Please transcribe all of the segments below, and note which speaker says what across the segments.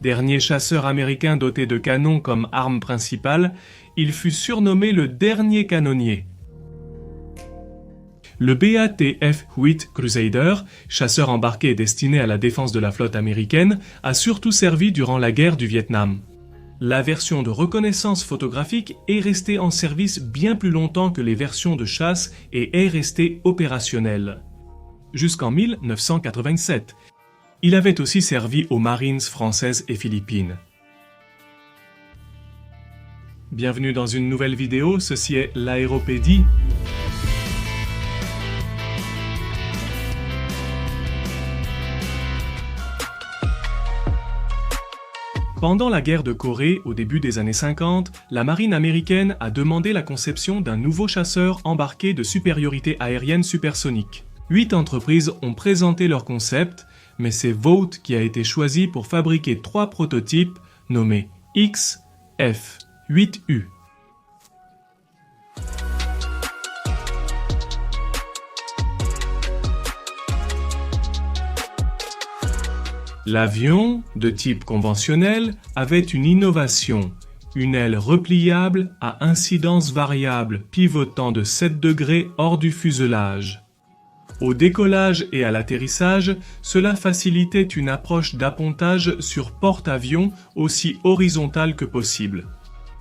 Speaker 1: Dernier chasseur américain doté de canons comme arme principale, il fut surnommé le dernier canonnier. Le BATF-8 Crusader, chasseur embarqué destiné à la défense de la flotte américaine, a surtout servi durant la guerre du Vietnam. La version de reconnaissance photographique est restée en service bien plus longtemps que les versions de chasse et est restée opérationnelle. Jusqu'en 1987. Il avait aussi servi aux Marines françaises et philippines. Bienvenue dans une nouvelle vidéo, ceci est l'Aéropédie. Pendant la guerre de Corée, au début des années 50, la marine américaine a demandé la conception d'un nouveau chasseur embarqué de supériorité aérienne supersonique. 8 entreprises ont présenté leur concept, mais c'est Vought qui a été choisi pour fabriquer 3 prototypes nommés X, F, 8U. L'avion, de type conventionnel, avait une innovation, une aile repliable à incidence variable pivotant de 7 degrés hors du fuselage. Au décollage et à l'atterrissage, cela facilitait une approche d'appontage sur porte-avions aussi horizontale que possible.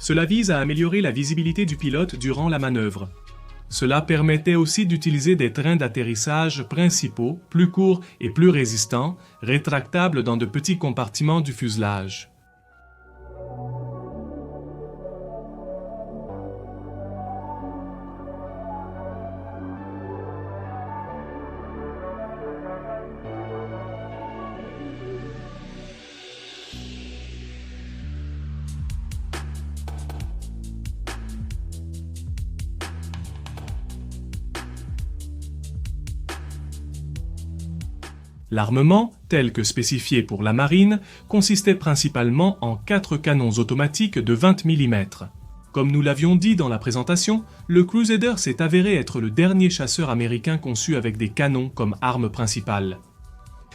Speaker 1: Cela vise à améliorer la visibilité du pilote durant la manœuvre. Cela permettait aussi d'utiliser des trains d'atterrissage principaux, plus courts et plus résistants, rétractables dans de petits compartiments du fuselage. L'armement, tel que spécifié pour la marine, consistait principalement en 4 canons automatiques de 20 mm. Comme nous l'avions dit dans la présentation, le Crusader s'est avéré être le dernier chasseur américain conçu avec des canons comme arme principale.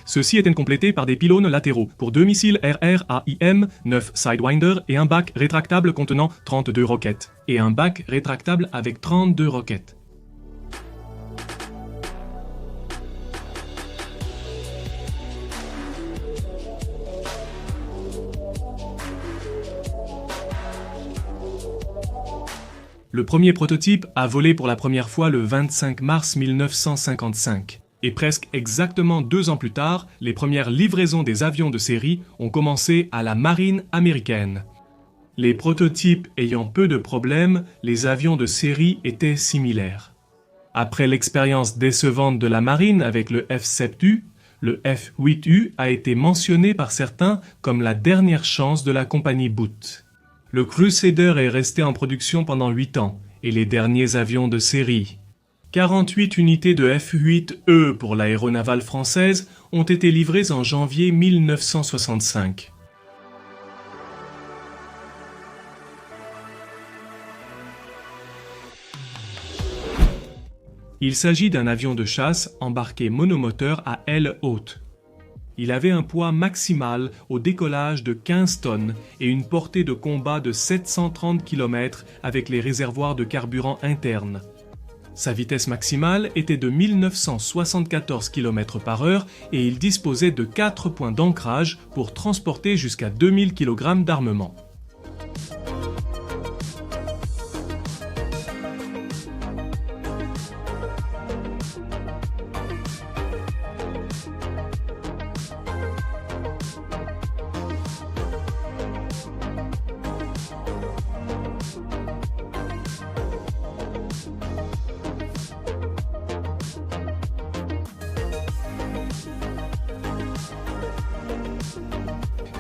Speaker 1: Ceux-ci étaient complétés par des pylônes latéraux pour 2 missiles RR-AIM, 9 Sidewinder et un bac rétractable contenant 32 roquettes, et un bac rétractable avec 32 roquettes. Le premier prototype a volé pour la première fois le 25 mars 1955. Et presque exactement 2 ans plus tard, les premières livraisons des avions de série ont commencé à la marine américaine. Les prototypes ayant peu de problèmes, les avions de série étaient similaires. Après l'expérience décevante de la marine avec le F-7U, le F-8U a été mentionné par certains comme la dernière chance de la compagnie Booth. Le Crusader est resté en production pendant 8 ans, et les derniers avions de série. 48 unités de F-8E pour l'aéronavale française ont été livrées en janvier 1965. Il s'agit d'un avion de chasse embarqué monomoteur à aile haute. Il avait un poids maximal au décollage de 15 tonnes et une portée de combat de 730 km avec les réservoirs de carburant internes. Sa vitesse maximale était de 1974 km/h et il disposait de 4 points d'ancrage pour transporter jusqu'à 2000 kg d'armement.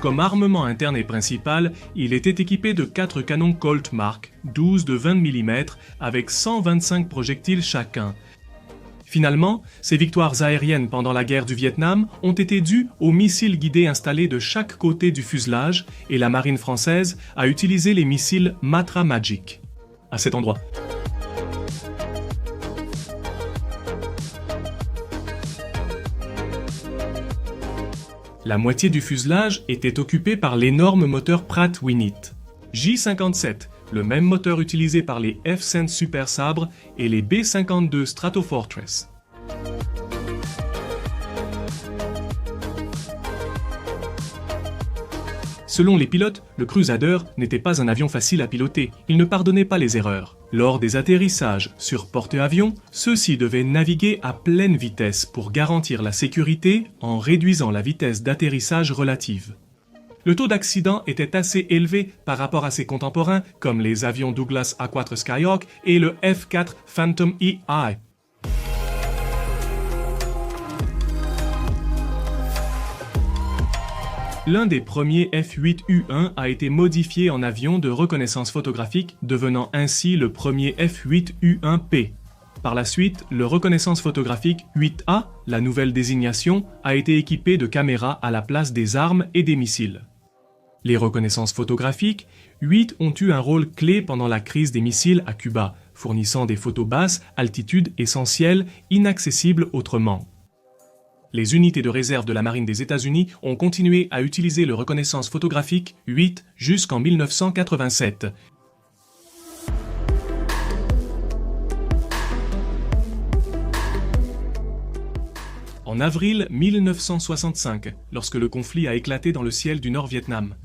Speaker 1: Comme armement interne et principal, il était équipé de 4 canons Colt Mark, 12 de 20 mm, avec 125 projectiles chacun. Finalement, ces victoires aériennes pendant la guerre du Vietnam ont été dues aux missiles guidés installés de chaque côté du fuselage et la marine française a utilisé les missiles Matra Magic. À cet endroit. La moitié du fuselage était occupée par l'énorme moteur Pratt & Whitney. J-57, le même moteur utilisé par les F-100 Super Sabre et les B-52 Stratofortress. Selon les pilotes, le Crusader n'était pas un avion facile à piloter, il ne pardonnait pas les erreurs. Lors des atterrissages sur porte-avions, ceux-ci devaient naviguer à pleine vitesse pour garantir la sécurité en réduisant la vitesse d'atterrissage relative. Le taux d'accident était assez élevé par rapport à ses contemporains comme les avions Douglas A4 Skyhawk et le F-4 Phantom EI. L'un des premiers F-8U1 a été modifié en avion de reconnaissance photographique, devenant ainsi le premier F-8U1P. Par la suite, le reconnaissance photographique 8A, la nouvelle désignation, a été équipé de caméras à la place des armes et des missiles. Les reconnaissances photographiques 8 ont eu un rôle clé pendant la crise des missiles à Cuba, fournissant des photos basses, altitude essentielles, inaccessibles autrement. Les unités de réserve de la marine des États-Unis ont continué à utiliser le reconnaissance photographique 8 jusqu'en 1987. En avril 1965, lorsque le conflit a éclaté dans le ciel du Nord-Vietnam,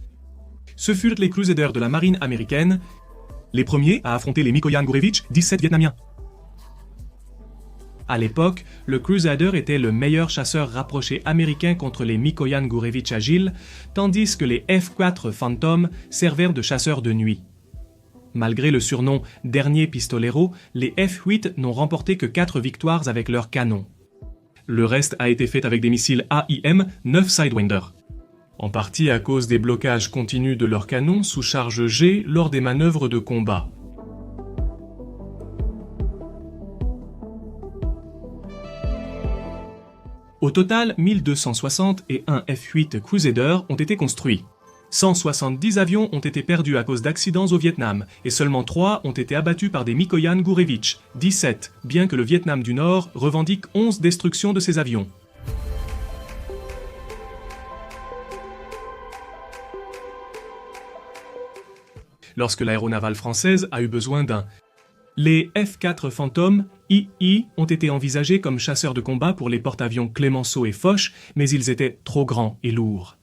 Speaker 1: ce furent les Crusaders de la marine américaine, les premiers à affronter les Mikoyan Gurevich, 17 Vietnamiens. À l'époque, le Crusader était le meilleur chasseur rapproché américain contre les Mikoyan Gurevich agiles, tandis que les F-4 Phantom servèrent de chasseurs de nuit. Malgré le surnom « dernier pistolero », les F-8 n'ont remporté que 4 victoires avec leurs canons. Le reste a été fait avec des missiles AIM 9 Sidewinder. En partie à cause des blocages continus de leurs canons sous charge G lors des manœuvres de combat. Au total, 1260 et un F-8 Crusader ont été construits. 170 avions ont été perdus à cause d'accidents au Vietnam, et seulement 3 ont été abattus par des Mikoyan Gurevich, 17, bien que le Vietnam du Nord revendique 11 destructions de ces avions. Lorsque l'aéronavale française a eu besoin d'un, les F-4 Phantom II ont été envisagés comme chasseurs de combat pour les porte-avions Clemenceau et Foch, mais ils étaient trop grands et lourds.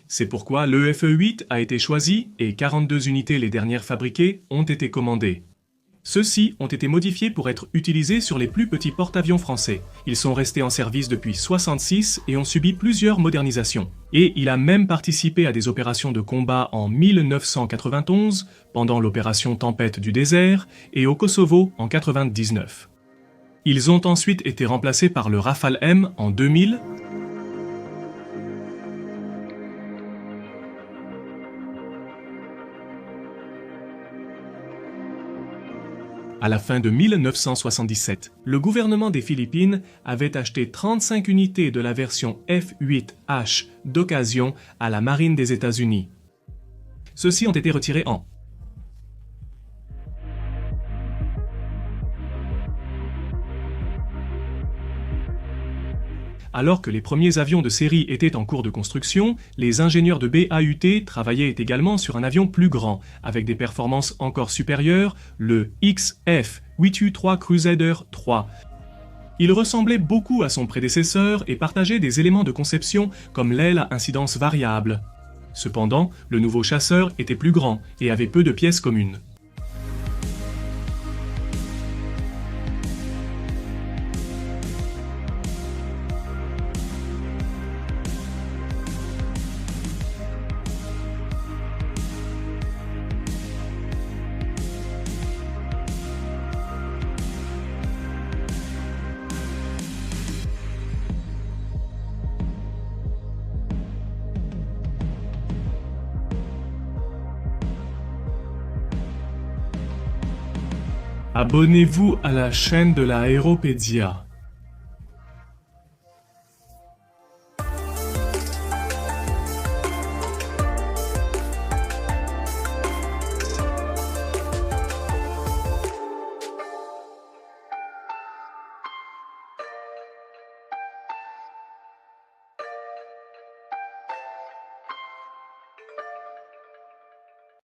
Speaker 1: C'est pourquoi le FE-8 a été choisi et 42 unités les dernières fabriquées ont été commandées. Ceux-ci ont été modifiés pour être utilisés sur les plus petits porte-avions français. Ils sont restés en service depuis 1966 et ont subi plusieurs modernisations. Et il a même participé à des opérations de combat en 1991, pendant l'opération Tempête du désert, et au Kosovo en 1999. Ils ont ensuite été remplacés par le Rafale M en 2000, À la fin de 1977, le gouvernement des Philippines avait acheté 35 unités de la version F-8H d'occasion à la marine des États-Unis. Ceux-ci ont été retirés en Alors que les premiers avions de série étaient en cours de construction, les ingénieurs de BAUT travaillaient également sur un avion plus grand, avec des performances encore supérieures, le XF-8U3 Crusader 3. Il ressemblait beaucoup à son prédécesseur et partageait des éléments de conception comme l'aile à incidence variable. Cependant, le nouveau chasseur était plus grand et avait peu de pièces communes. Abonnez-vous à la chaîne de la Aéropédia.